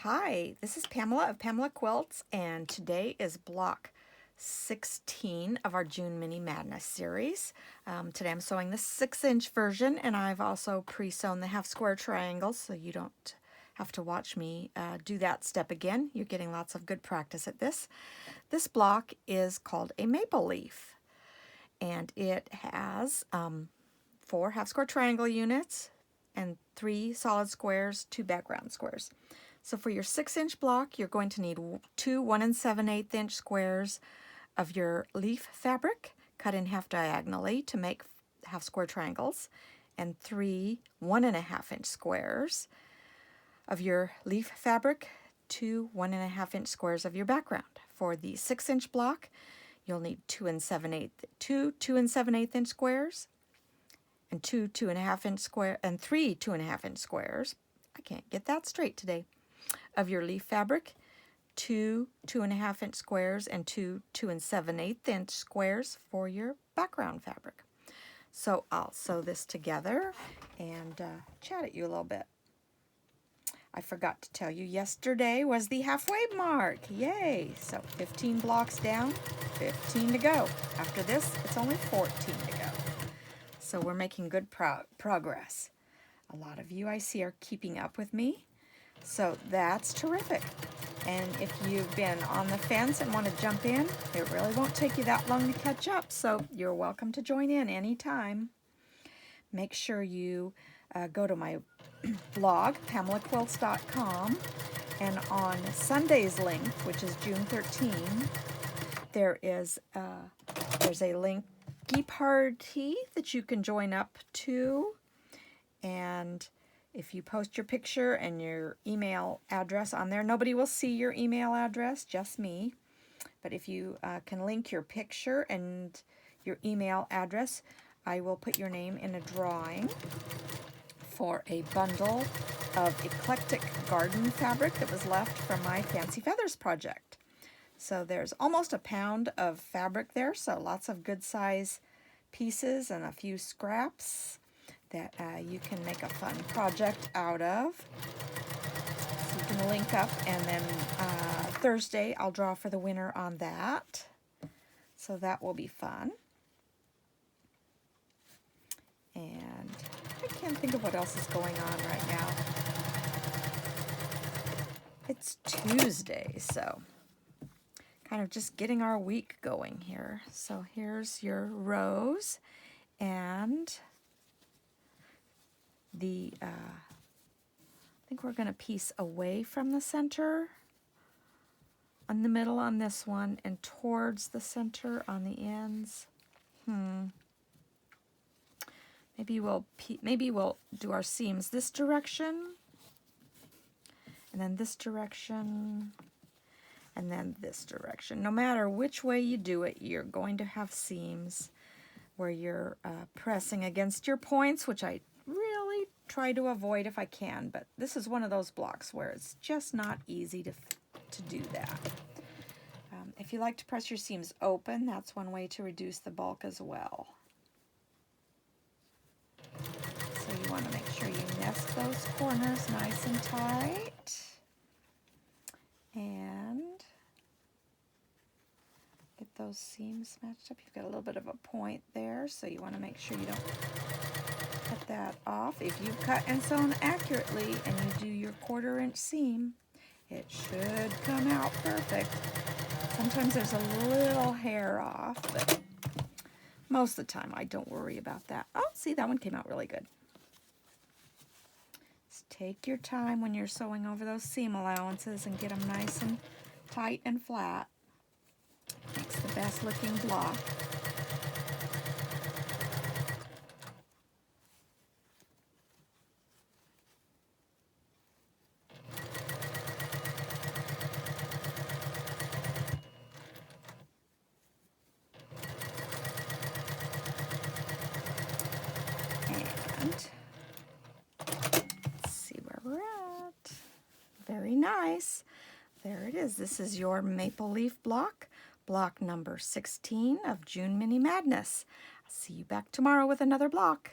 Hi, this is Pamela of PamelaQuilts, and today is block 16 of our June Mini Madness series. Today I'm sewing the 6-inch version, and I've also pre-sewn the half square triangles, so you don't have to watch me do that step again. You're getting lots of good practice at this. This block is called a maple leaf, and it has 4 half square triangle units and 3 solid squares, 2 background squares. So for your 6-inch block, you're going to need 2 1 7/8 inch squares of your leaf fabric cut in half diagonally to make half square triangles, and 3 1.5 inch squares of your leaf fabric, 2 1.5 inch squares of your background. For the 6-inch block, you'll need 2 2 7/8 inch squares, and 2 2.5 inch square, and 3 2.5 inch squares. I can't get that straight today. Of your leaf fabric, 2 2.5 inch squares, and 2 2 7/8 inch squares for your background fabric. So I'll sew this together and chat at you a little bit. I forgot to tell you, yesterday was the halfway mark. Yay! So 15 blocks down, 15 to go. After this, it's only 14 to go. So we're making good progress. A lot of you I see are keeping up with me. So that's terrific. And if you've been on the fence and want to jump in, it really won't take you that long to catch up. So you're welcome to join in anytime. Make sure you go to my blog, PamelaQuilts.com, and on Sunday's link, which is June 13, there's a linky party that you can join up to. And if you post your picture and your email address on there, nobody will see your email address, just me. But if you can link your picture and your email address, I will put your name in a drawing for a bundle of eclectic garden fabric that was left from my Fancy Feathers project. So there's almost a pound of fabric there, so lots of good size pieces and a few scraps that you can make a fun project out of. So you can link up, and then Thursday I'll draw for the winner on that. So that will be fun. And I can't think of what else is going on right now. It's Tuesday, so kind of just getting our week going here. So here's your rows, and I think we're going to piece away from the center on the middle on this one and towards the center on the ends. Maybe we'll do our seams this direction, and then this direction, and then this direction. No matter which way you do it, you're going to have seams where you're pressing against your points, which I really try to avoid if I can, but this is one of those blocks where it's just not easy to do that. If you like to press your seams open, that's one way to reduce the bulk as well. So you want to make sure you nest those corners nice and tight, and get those seams matched up. You've got a little bit of a point there, so you want to make sure you don't cut that off. If you cut and sewn accurately and you do your 1/4 inch seam, it should come out perfect. Sometimes there's a little hair off, but most of the time I don't worry about that. Oh, see, that one came out really good. Just take your time when you're sewing over those seam allowances and get them nice and tight and flat. Makes the best looking block. And let's see where we're at. Very nice. There it is. This is your maple leaf block, block number 16 of June Mini Madness. I'll see you back tomorrow with another block.